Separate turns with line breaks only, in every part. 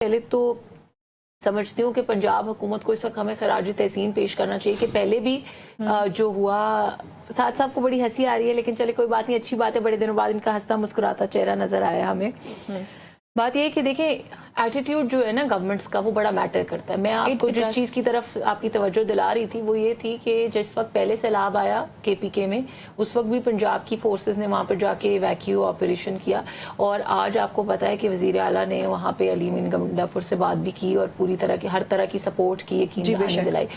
पहले तो समझती हूँ कि पंजाब हुकूमत को इस वक्त हमें खराज तहसीन पेश करना चाहिए कि पहले भी जो हुआ, साथ साहब को बड़ी हंसी आ रही है लेकिन चले कोई बात नहीं, अच्छी बात है, बड़े दिनों बाद इनका हंसता मुस्कुराता चेहरा नजर आया हमें। बात यह है कि देखें एटीट्यूड जो है ना गवर्नमेंट्स का वो बड़ा मैटर करता है। मैं आपको जिस चीज़ की तरफ आपकी तवज्जो दिला रही थी वो ये थी कि जिस वक्त पहले सैलाब आया केपीके में, उस वक्त भी पंजाब की फोर्सेस ने वहाँ पर जाके वैक्यू ऑपरेशन किया और आज आपको पता है कि वज़ीर आला ने वहाँ पे अलीमीन गंडापुर से बात भी की और पूरी तरह की हर तरह की सपोर्ट की, यकीन दिलाई।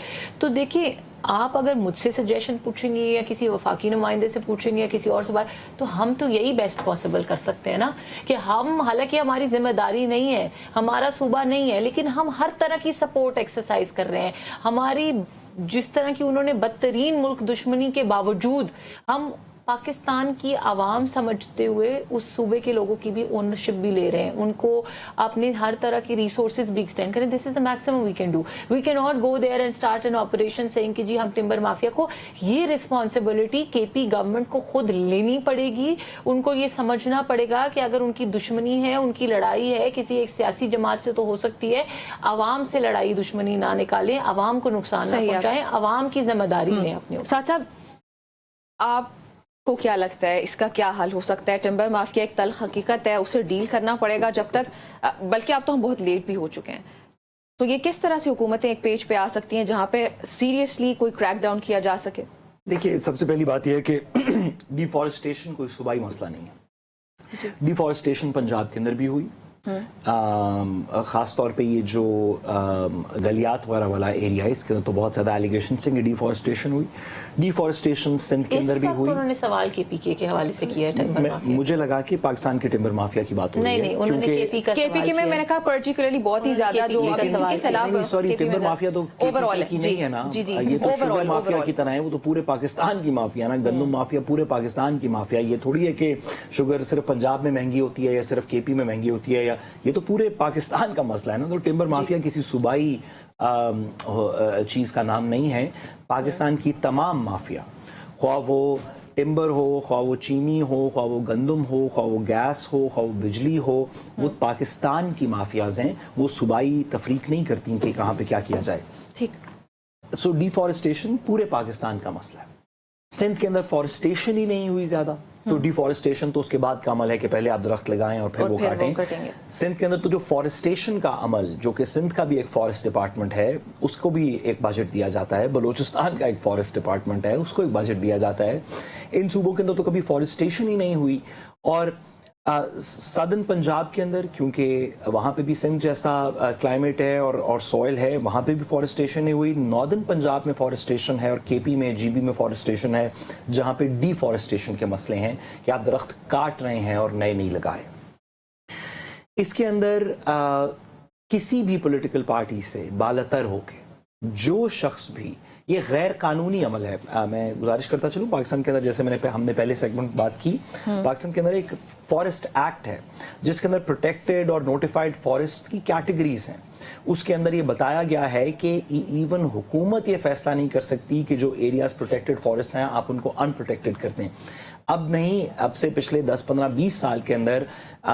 तो देखिए आप अगर मुझसे सजेशन पूछेंगे या किसी वफाकी नुमाइंदे से पूछेंगे या किसी और से बात, तो हम तो यही बेस्ट पॉसिबल कर सकते हैं ना कि हम, हालांकि हमारी जिम्मेदारी नहीं है, हमारा सूबा नहीं है, लेकिन हम हर तरह की सपोर्ट एक्सरसाइज कर रहे हैं। हमारी जिस तरह की उन्होंने बदतरीन मुल्क दुश्मनी के बावजूद हम पाकिस्तान की आवाम समझते हुए उस सूबे के लोगों की भी ओनरशिप भी ले रहे हैं, उनको अपने हर तरह की रिसोर्सेज भी एक्सटेंड करें। This is the maximum we can do. We can not go there and start an operation saying कि जी हम टिम्बर माफिया को, ये रिस्पॉन्सिबिलिटी केपी गवर्नमेंट को खुद लेनी पड़ेगी। उनको ये समझना पड़ेगा कि अगर उनकी दुश्मनी है, उनकी लड़ाई है किसी एक सियासी जमात से तो हो सकती है, आवाम से लड़ाई दुश्मनी ना निकालें, आवाम को नुकसान ना पहुंचाएं, आवाम की जिम्मेदारी लें अपने।
साथ साहब आप को क्या लगता है इसका क्या हल हो सकता है? टिम्बर माफिया एक तल्ख हकीकत है, उसे डील करना पड़ेगा जब तक, बल्कि अब तो हम बहुत लेट भी हो चुके हैं। तो ये किस तरह से हुकूमतें एक पेज पे आ सकती हैं जहां पे सीरियसली कोई क्रैक डाउन किया जा सके?
देखिए सबसे पहली बात यह है कि डिफॉरेस्टेशन कोई सूबाई मसला नहीं है। डिफॉरेस्टेशन पंजाब के अंदर भी हुई, ख़ास तौर पे ये जो गलियात वगैरह वाला एरिया है इसके अंदर तो बहुत ज़्यादा एलिगेशन से डिफॉरेस्टेशन हुई। डिफॉरेस्टेशन सिंध के अंदर भी हुई।
उन्होंने सवाल केपीके के हवाले से किया है।
मुझे लगा कि पाकिस्तान के टिम्बर माफिया की बात हो रही है,
उन्होंने
केपीके में मैंने कहा पर्टिकुलरली बहुत ही ज्यादा जो
सॉरी टिम्बर माफिया तो ओवरऑल की नहीं है ना, ये तो शुगर माफिया की तरह है, वो तो पूरे पाकिस्तान की माफिया ना, गंदम माफिया पूरे पाकिस्तान की माफिया। ये थोड़ी है कि शुगर सिर्फ पंजाब में महंगी होती है या सिर्फ केपी में महंगी होती है, या ये तो पूरे पाकिस्तान का मसला है ना। तो टिम्बर माफिया किसी सूबाई चीज का नाम नहीं है। पाकिस्तान की तमाम माफिया, ख्वाह वो टिम्बर हो, ख्वाह वो चीनी हो, ख्वाह वो गंदम हो, ख्वाह वो गैस हो, ख्वाह वो बिजली हो, वो पाकिस्तान की माफियाज हैं। वो सूबाई तफरीक नहीं करती कि कहाँ पे क्या किया जाए।
ठीक।
सो डिफॉरेस्टेशन पूरे पाकिस्तान का मसला है। सिंध के अंदर फॉरेस्टेशन ही नहीं हुई ज्यादा, तो डिफॉरेस्टेशन तो उसके बाद का अमल है कि पहले आप दरख्त लगाएं और फिर वो काटें। सिंध के अंदर तो जो फॉरेस्टेशन का अमल, जो कि सिंध का भी एक फॉरेस्ट डिपार्टमेंट है, उसको भी एक बजट दिया जाता है। बलूचिस्तान का एक फॉरेस्ट डिपार्टमेंट है, उसको एक बजट दिया जाता है। इन सूबों के अंदर तो कभी फॉरेस्टेशन ही नहीं हुई। और सदर्न पंजाब के अंदर, क्योंकि वहाँ पे भी सिंध जैसा क्लाइमेट है और सॉइल है, वहाँ पे भी फॉरेस्टेशन नहीं हुई। नॉर्दर्न पंजाब में फॉरेस्टेशन है और केपी में, जीबी में फॉरेस्टेशन है, जहाँ पे डिफॉरेस्टेशन के मसले हैं कि आप दरख्त काट रहे हैं और नए नहीं लगा रहे। इसके अंदर किसी भी पॉलिटिकल पार्टी से बालतर होके जो शख्स भी, ये गैर कानूनी अमल है। मैं गुजारिश करता चलूँ, पाकिस्तान के अंदर जैसे हमने पहले सेगमेंट बात की, पाकिस्तान के अंदर एक फॉरेस्ट एक्ट है जिसके अंदर प्रोटेक्टेड और नोटिफाइड फॉरेस्ट की कैटेगरीज हैं। उसके अंदर ये बताया गया है कि इवन हुकूमत ये फैसला नहीं कर सकती कि जो एरियाज प्रोटेक्टेड फॉरेस्ट हैं आप उनको अनप्रोटेक्टेड कर दें। अब नहीं, अब से पिछले 10, 15, 20 साल के अंदर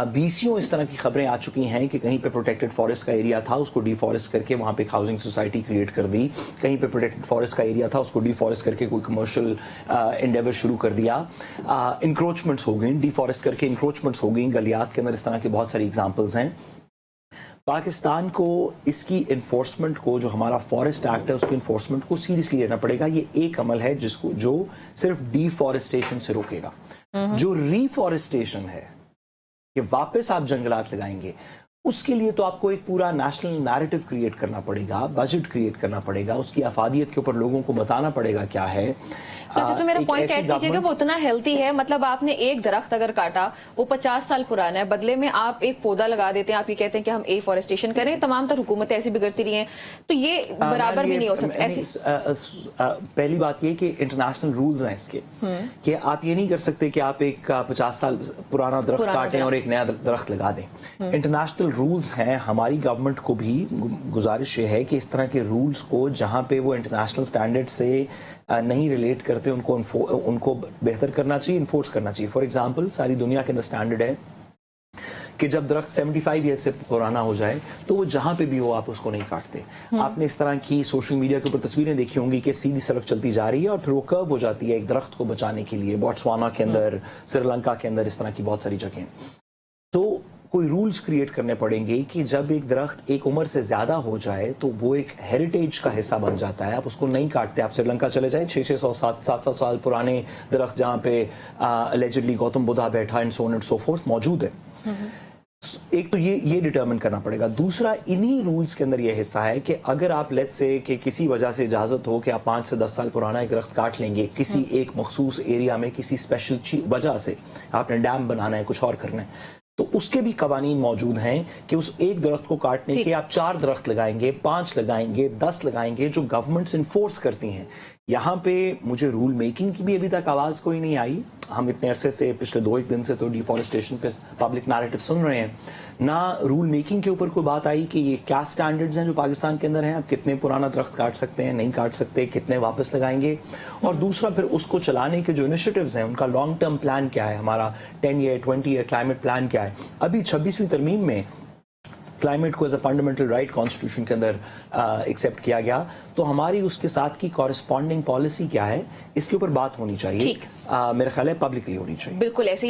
20 इस तरह की खबरें आ चुकी हैं कि कहीं पे प्रोटेक्टेड फॉरेस्ट का एरिया था, उसको डिफॉरेस्ट करके वहाँ पे एक हाउसिंग सोसाइटी क्रिएट कर दी। कहीं पे प्रोटेक्टेड फॉरेस्ट का एरिया था, उसको डिफॉरेस्ट करके कोई कमर्शियल एंडेवर शुरू कर दिया। इंक्रोचमेंट्स हो गई, डिफॉरेस्ट करके इंक्रोचमेंट्स हो गई। गलियात के अंदर इस तरह की बहुत सारी एग्जाम्पल्स हैं। पाकिस्तान को इसकी इन्फोर्समेंट को, जो हमारा फॉरेस्ट एक्ट है उसकी इन्फोर्समेंट को सीरियसली लेना पड़ेगा। ये एक अमल है जिसको, जो सिर्फ डिफॉरेस्टेशन से रोकेगा। जो रिफॉरेस्टेशन है कि वापस आप जंगलात लगाएंगे, उसके लिए तो आपको एक पूरा नेशनल नैरेटिव क्रिएट करना पड़ेगा, बजट क्रिएट करना पड़ेगा, उसकी अफादियत के ऊपर लोगों को बताना पड़ेगा क्या है।
इसमें मेरा पॉइंट ऐड कीजिएगा, वो उतना हेल्थी है, मतलब आपने एक दरख्त अगर काटा, वो 50 साल पुराना है, बदले में आप एक पौधा लगा देते हैं, आप ये कहते हैं कि हम एफॉरेस्टेशन करें। तमाम तर हुकूमतें ऐसी बिगड़ती रही हैं, तो ये बराबर भी नहीं हो सकता ऐसी।
पहली बात ये कि इंटरनेशनल रूल्स हैं इसके, कि आप ये नहीं कर सकते कि आप एक 50 साल पुराना दरख्त काटें और एक नया दरख्त लगा दें। इंटरनेशनल रूल्स हैं। हमारी गवर्नमेंट को भी गुजारिश ये है कि इस तरह के रूल्स को, जहां पे वो इंटरनेशनल स्टैंडर्ड से नहीं रिलेट करते, उनको बेहतर करना चाहिए, इन्फोर्स करना चाहिए। फॉर एग्जांपल, सारी दुनिया के अंदर स्टैंडर्ड है कि जब दरख्त 75 ईयर से पुराना हो जाए तो वो जहां पे भी हो आप उसको नहीं काटते। आपने इस तरह की सोशल मीडिया के ऊपर तस्वीरें देखी होंगी कि सीधी सड़क चलती जा रही है और फिर वो कर्व हो जाती है एक दरख्त को बचाने के लिए, बोट्सवाना के अंदर, श्रीलंका के अंदर, इस तरह की बहुत सारी जगह। तो कोई रूल्स क्रिएट करने पड़ेंगे कि जब एक दरख्त एक उम्र से ज्यादा हो जाए तो वो एक हेरिटेज का हिस्सा बन जाता है, आप उसको नहीं काटते। आप श्रीलंका चले जाए, 600 700 साल पुराने दरख्त जहां पे अलेजिडली गौतम बुद्धा बैठा and so on and so fourth मौजूद है। एक तो ये डिटरमिन करना पड़ेगा। दूसरा, इन्हीं रूल्स के अंदर ये हिस्सा है कि अगर आप लेट्स से कि किसी वजह से इजाजत हो कि आप 5 से 10 साल पुराना एक दरख्त काट लेंगे किसी एक मखसूस एरिया में, किसी स्पेशल वजह से आपने डैम बनाना है, कुछ और करना है, तो उसके भी कवानीन मौजूद हैं कि उस एक दरख्त को काटने के आप 4 दरख्त लगाएंगे, 5 लगाएंगे, 10 लगाएंगे, जो गवर्नमेंट्स इन्फोर्स करती हैं। यहाँ पे मुझे रूल मेकिंग की भी अभी तक आवाज़ कोई नहीं आई। हम इतने अरसे से, पिछले 2-1 दिन से तो डिफॉरेस्टेशन पे पब्लिक नैरेटिव सुन रहे हैं, ना रूल मेकिंग के ऊपर कोई बात आई कि ये क्या स्टैंडर्ड्स हैं जो पाकिस्तान के अंदर हैं, आप कितने पुराना दरख्त काट सकते हैं, नहीं काट सकते, कितने वापस लगाएंगे। और दूसरा, फिर उसको चलाने के जो इनिशिएटिव्स हैं उनका लॉन्ग टर्म प्लान क्या है, हमारा 10 ईयर 20 ईयर क्लाइमेट प्लान क्या है। अभी 26वीं तरमीम में क्लाइमेट को as a fundamental right constitution के अंदर एक्सेप्ट किया गया, तो हमारी उसके साथ की कॉरेस्पॉन्डिंग पॉलिसी क्या है, इसके ऊपर बात होनी चाहिए। मेरा ख्याल है पब्लिकली होनी चाहिए।
बिल्कुल ऐसे